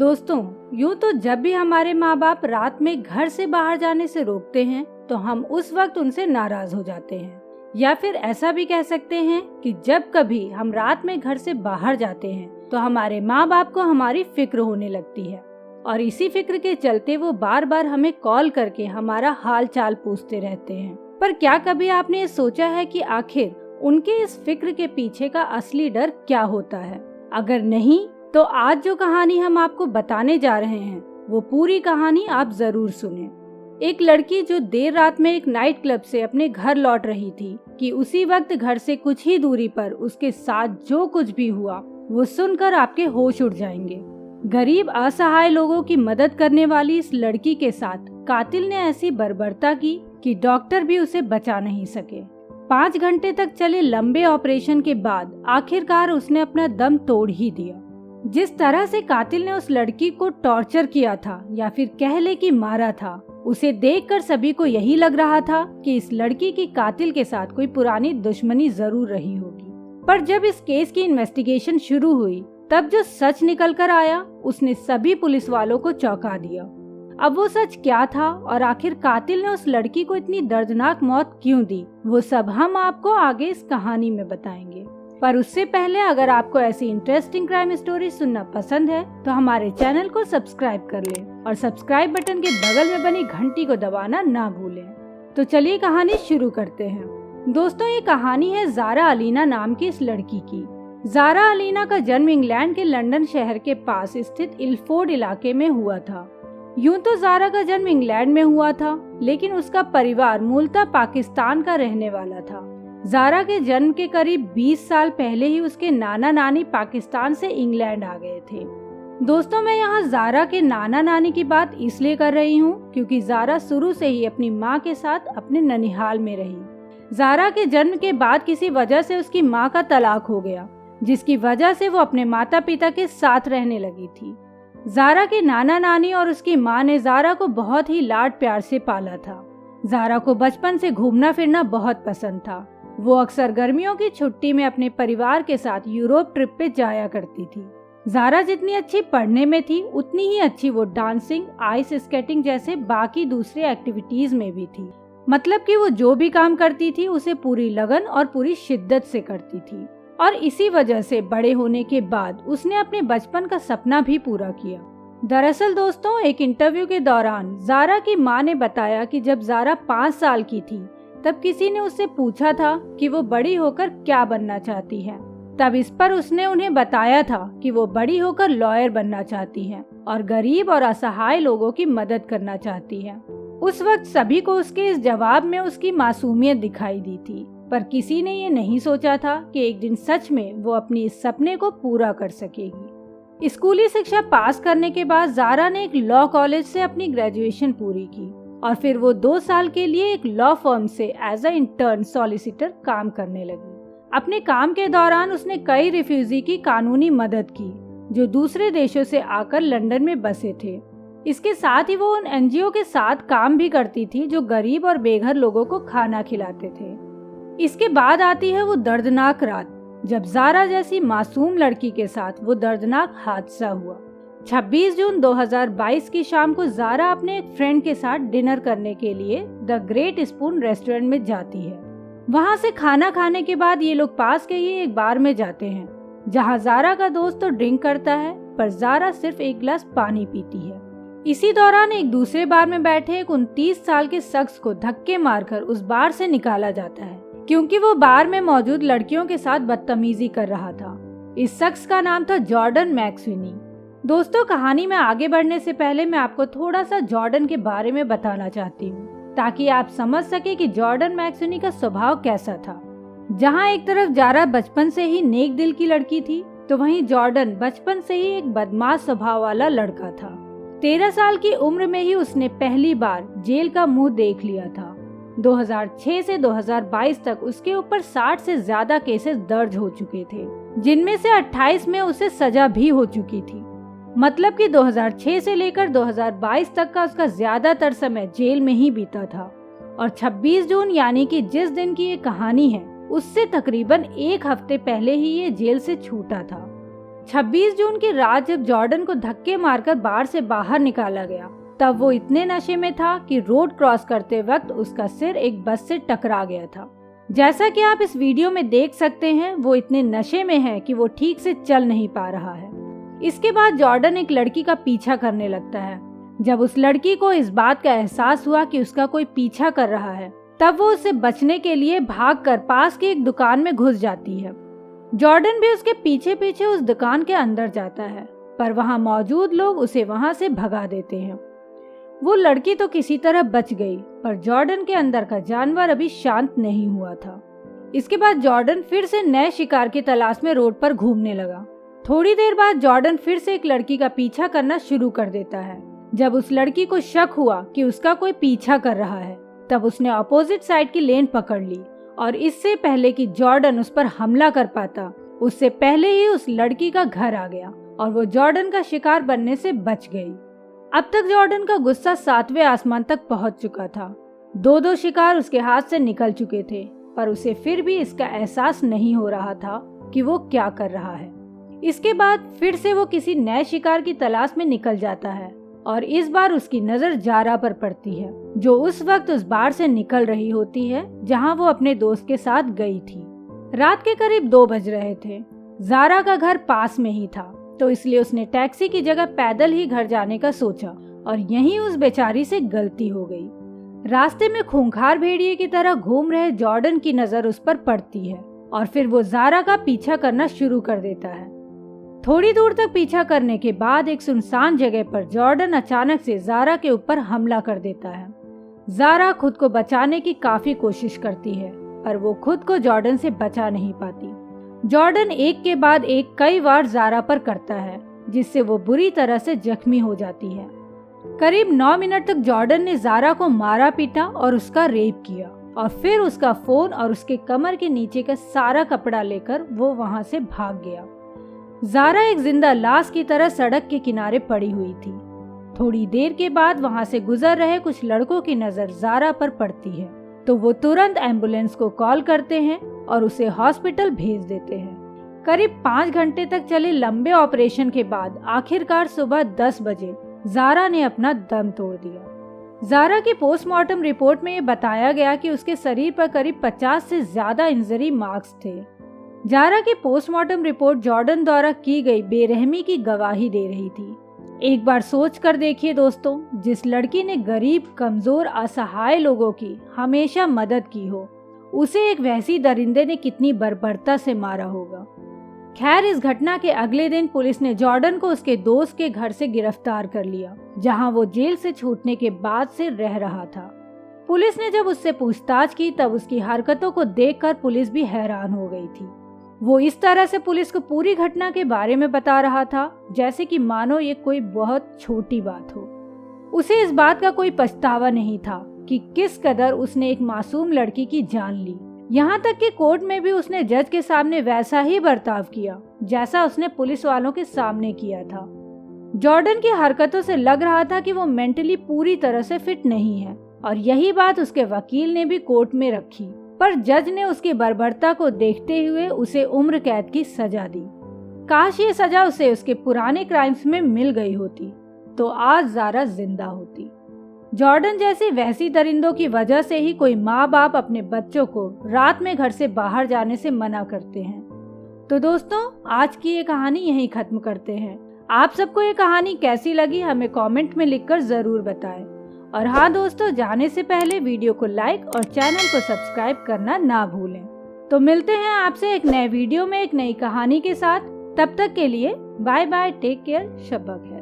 दोस्तों, यूँ तो जब भी हमारे माँ बाप रात में घर से बाहर जाने से रोकते हैं तो हम उस वक्त उनसे नाराज हो जाते हैं, या फिर ऐसा भी कह सकते हैं कि जब कभी हम रात में घर से बाहर जाते हैं तो हमारे माँ बाप को हमारी फिक्र होने लगती है और इसी फिक्र के चलते वो बार बार हमें कॉल करके हमारा हाल चाल पूछते रहते हैं। पर क्या कभी आपने ये सोचा है कि आखिर उनके इस फिक्र के पीछे का असली डर क्या होता है? अगर नहीं तो आज जो कहानी हम आपको बताने जा रहे हैं वो पूरी कहानी आप जरूर सुने। एक लड़की जो देर रात में एक नाइट क्लब से अपने घर लौट रही थी कि उसी वक्त घर से कुछ ही दूरी पर उसके साथ जो कुछ भी हुआ वो सुनकर आपके होश उड़ जाएंगे। गरीब असहाय लोगों की मदद करने वाली इस लड़की के साथ कातिल ने ऐसी बर्बरता की कि डॉक्टर भी उसे बचा नहीं सके। 5 घंटे तक चले लंबे ऑपरेशन के बाद आखिरकार उसने अपना दम तोड़ ही दिया। जिस तरह से कातिल ने उस लड़की को टॉर्चर किया था या फिर कह ले कि मारा था, उसे देखकर सभी को यही लग रहा था कि इस लड़की की कातिल के साथ कोई पुरानी दुश्मनी जरूर रही होगी। पर जब इस केस की इन्वेस्टिगेशन शुरू हुई तब जो सच निकल कर आया उसने सभी पुलिस वालों को चौंका दिया। अब वो सच क्या था और आखिर कातिल ने उस लड़की को इतनी दर्दनाक मौत क्यों दी, वो सब हम आपको आगे इस कहानी में बताएंगे। पर उससे पहले अगर आपको ऐसी इंटरेस्टिंग क्राइम स्टोरी सुनना पसंद है तो हमारे चैनल को सब्सक्राइब कर लें और सब्सक्राइब बटन के बगल में बनी घंटी को दबाना ना भूलें। तो चलिए कहानी शुरू करते हैं। दोस्तों, ये कहानी है ज़ारा अलीना नाम की इस लड़की की। ज़ारा अलीना का जन्म इंग्लैंड के लंदन शहर के पास स्थित इल्फोर्ड इलाके में हुआ था। यूं तो ज़ारा का जन्म इंग्लैंड में हुआ था, लेकिन उसका परिवार मूलतः पाकिस्तान का रहने वाला था। ज़ारा के जन्म के करीब 20 साल पहले ही उसके नाना नानी पाकिस्तान से इंग्लैंड आ गए थे। दोस्तों, मैं यहाँ ज़ारा के नाना नानी की बात इसलिए कर रही हूँ क्योंकि ज़ारा शुरू से ही अपनी माँ के साथ अपने ननिहाल में रही। ज़ारा के जन्म के बाद किसी वजह से उसकी माँ का तलाक हो गया, जिसकी वजह से वो अपने माता पिता के साथ रहने लगी थी। ज़ारा के नाना नानी और उसकी माँ ने ज़ारा को बहुत ही लाड प्यार से पाला था। ज़ारा को बचपन से घूमना फिरना बहुत पसंद था। वो अक्सर गर्मियों की छुट्टी में अपने परिवार के साथ यूरोप ट्रिप पे जाया करती थी। ज़ारा जितनी अच्छी पढ़ने में थी उतनी ही अच्छी वो डांसिंग, आइस स्केटिंग जैसे बाकी दूसरे एक्टिविटीज में भी थी। मतलब कि वो जो भी काम करती थी उसे पूरी लगन और पूरी शिद्दत से करती थी और इसी वजह से बड़े होने के बाद उसने अपने बचपन का सपना भी पूरा किया। दरअसल दोस्तों, एक इंटरव्यू के दौरान ज़ारा की माँ ने बताया कि जब ज़ारा 5 साल की थी तब किसी ने उससे पूछा था कि वो बड़ी होकर क्या बनना चाहती है। तब इस पर उसने उन्हें बताया था कि वो बड़ी होकर लॉयर बनना चाहती है और गरीब और असहाय लोगों की मदद करना चाहती है। उस वक्त सभी को उसके इस जवाब में उसकी मासूमियत दिखाई दी थी, पर किसी ने ये नहीं सोचा था कि एक दिन सच में वो अपनी इस सपने को पूरा कर सकेगी। स्कूली शिक्षा पास करने के बाद ज़ारा ने एक लॉ कॉलेज से अपनी ग्रेजुएशन पूरी की और फिर वो 2 साल के लिए एक लॉ फर्म से एज अ इंटर्न सॉलिसिटर काम करने लगी। अपने काम के दौरान उसने कई रिफ्यूजी की कानूनी मदद की जो दूसरे देशों से आकर लंदन में बसे थे। इसके साथ ही वो उन एनजीओ के साथ काम भी करती थी जो गरीब और बेघर लोगों को खाना खिलाते थे। इसके बाद आती है वो दर्दनाक रात जब ज़ारा जैसी मासूम लड़की के साथ वो दर्दनाक हादसा हुआ। 26 जून 2022 की शाम को ज़ारा अपने एक फ्रेंड के साथ डिनर करने के लिए द ग्रेट स्पून रेस्टोरेंट में जाती है। वहाँ से खाना खाने के बाद ये लोग पास के ही एक बार में जाते हैं जहाँ ज़ारा का दोस्त तो ड्रिंक करता है पर ज़ारा सिर्फ एक गिलास पानी पीती है। इसी दौरान एक दूसरे बार में बैठे एक 29 साल के शख्स को धक्के मारकर उस बार से निकाला जाता है क्योंकि वो बार में मौजूद लड़कियों के साथ बदतमीजी कर रहा था। इस शख्स का नाम था जॉर्डन मैक्सविनी। दोस्तों, कहानी में आगे बढ़ने से पहले मैं आपको थोड़ा सा जॉर्डन के बारे में बताना चाहती हूँ ताकि आप समझ सके कि जॉर्डन मैक्सविनी का स्वभाव कैसा था। जहाँ एक तरफ ज़ारा बचपन से ही नेक दिल की लड़की थी तो वहीं जॉर्डन बचपन से ही एक बदमाश स्वभाव वाला लड़का था। 13 साल की उम्र में ही उसने पहली बार जेल का मुंह देख लिया था। 2006 से 2022 तक उसके ऊपर 60 से ज्यादा केसेस दर्ज हो चुके थे, जिनमें से 28 में उसे सजा भी हो चुकी थी। मतलब कि 2006 से लेकर 2022 तक का उसका ज्यादातर समय जेल में ही बीता था। और 26 जून यानी कि जिस दिन की ये कहानी है उससे तकरीबन 1 हफ्ते पहले ही ये जेल से छूटा था। 26 जून की रात जब जॉर्डन को धक्के मारकर बार से बाहर निकाला गया, तब वो इतने नशे में था कि रोड क्रॉस करते वक्त उसका सिर एक बस से टकरा गया था। जैसा कि आप इस वीडियो में देख सकते हैं, वो इतने नशे में है कि वो ठीक से चल नहीं पा रहा है। इसके बाद जॉर्डन एक लड़की का पीछा करने लगता है। जब उस लड़की को इस बात का एहसास हुआ कि उसका कोई पीछा कर रहा है, तब वो उससे बचने के लिए भागकर पास की एक दुकान में घुस जाती है। जॉर्डन भी उसके पीछे पीछे उस दुकान के अंदर जाता है, पर वहां मौजूद लोग उसे वहां से भगा देते हैं। वो लड़की तो किसी तरह बच गई, पर जॉर्डन के अंदर का जानवर अभी शांत नहीं हुआ था। इसके बाद जॉर्डन फिर से नए शिकार की तलाश में रोड पर घूमने लगा। थोड़ी देर बाद जॉर्डन फिर से एक लड़की का पीछा करना शुरू कर देता है। जब उस लड़की को शक हुआ कि उसका कोई पीछा कर रहा है, तब उसने अपोजिट साइड की लेन पकड़ ली और इससे पहले कि जॉर्डन उस पर हमला कर पाता, उससे पहले ही उस लड़की का घर आ गया और वो जॉर्डन का शिकार बनने से बच गई। अब तक जॉर्डन का गुस्सा 7वें आसमान तक पहुंच चुका था। दो शिकार उसके हाथ से निकल चुके थे, पर उसे फिर भी इसका एहसास नहीं हो रहा था कि वो क्या कर रहा है। इसके बाद फिर से वो किसी नए शिकार की तलाश में निकल जाता है और इस बार उसकी नजर जारा पर पड़ती है, जो उस वक्त उस बार से निकल रही होती है जहां वो अपने दोस्त के साथ गई थी। रात के करीब 2 बज रहे थे। जारा का घर पास में ही था, तो इसलिए उसने टैक्सी की जगह पैदल ही घर जाने का सोचा और यहीं उस बेचारी से गलती हो गई। रास्ते में खूंखार भेड़िए की तरह घूम रहे जॉर्डन की नजर उस पर पड़ती है और फिर वो जारा का पीछा करना शुरू कर देता है। थोड़ी दूर तक पीछा करने के बाद एक सुनसान जगह पर जॉर्डन अचानक से जारा के ऊपर हमला कर देता है। जारा खुद को बचाने की काफी कोशिश करती है, पर वो खुद को जॉर्डन से बचा नहीं पाती। जॉर्डन एक के बाद एक कई बार जारा पर करता है, जिससे वो बुरी तरह से जख्मी हो जाती है। करीब 9 मिनट तक जॉर्डन ने जारा को मारा पीटा और उसका रेप किया और फिर उसका फोन और उसके कमर के नीचे का सारा कपड़ा लेकर वो वहां से भाग गया। जारा एक जिंदा लाश की तरह सड़क के किनारे पड़ी हुई थी। थोड़ी देर के बाद वहां से गुजर रहे कुछ लड़कों की नजर जारा पर पड़ती है, तो वो तुरंत एम्बुलेंस को कॉल करते हैं और उसे हॉस्पिटल भेज देते हैं। करीब 5 घंटे तक चले लंबे ऑपरेशन के बाद आखिरकार सुबह 10 बजे जारा ने अपना दम तोड़ दिया। जारा की पोस्टमार्टम रिपोर्ट में ये बताया गया कि उसके शरीर पर करीब 50 से ज्यादा इंजरी मार्क्स थे। जारा की पोस्टमार्टम रिपोर्ट जॉर्डन द्वारा की गई बेरहमी की गवाही दे रही थी। एक बार सोच कर देखिए दोस्तों, जिस लड़की ने गरीब, कमजोर, असहाय लोगों की हमेशा मदद की हो, उसे एक वैसी दरिंदे ने कितनी बर्बरता से मारा होगा। खैर, इस घटना के अगले दिन पुलिस ने जॉर्डन को उसके दोस्त के घर से गिरफ्तार कर लिया, जहां वो जेल से छूटने के बाद से रह रहा था। पुलिस ने जब उससे पूछताछ की, तब उसकी हरकतों को देखकर पुलिस भी हैरान हो गई थी। वो इस तरह से पुलिस को पूरी घटना के बारे में बता रहा था जैसे कि मानो ये कोई बहुत छोटी बात हो। उसे इस बात का कोई पछतावा नहीं था कि किस कदर उसने एक मासूम लड़की की जान ली। यहाँ तक कि कोर्ट में भी उसने जज के सामने वैसा ही बर्ताव किया जैसा उसने पुलिस वालों के सामने किया था। जॉर्डन की हरकतों से लग रहा था कि वो मेंटली पूरी तरह से फिट नहीं है और यही बात उसके वकील ने भी कोर्ट में रखी, पर जज ने उसकी बर्बरता को देखते हुए उसे उम्र कैद की सजा दी। काश ये सजा उसे उसके पुराने क्राइम्स में मिल गई होती, तो आज जारा जिंदा होती। जॉर्डन जैसे वैसी दरिंदों की वजह से ही कोई माँ बाप अपने बच्चों को रात में घर से बाहर जाने से मना करते हैं। तो दोस्तों, आज की ये कहानी यहीं खत्म करते हैं। आप सबको ये कहानी कैसी लगी हमें कमेंट में लिखकर जरूर बताएं। और हाँ दोस्तों, जाने से पहले वीडियो को लाइक और चैनल को सब्सक्राइब करना ना भूलें। तो मिलते हैं आपसे एक नए वीडियो में एक नई कहानी के साथ। तब तक के लिए बाय बाय, टेक केयर, शब बखैर।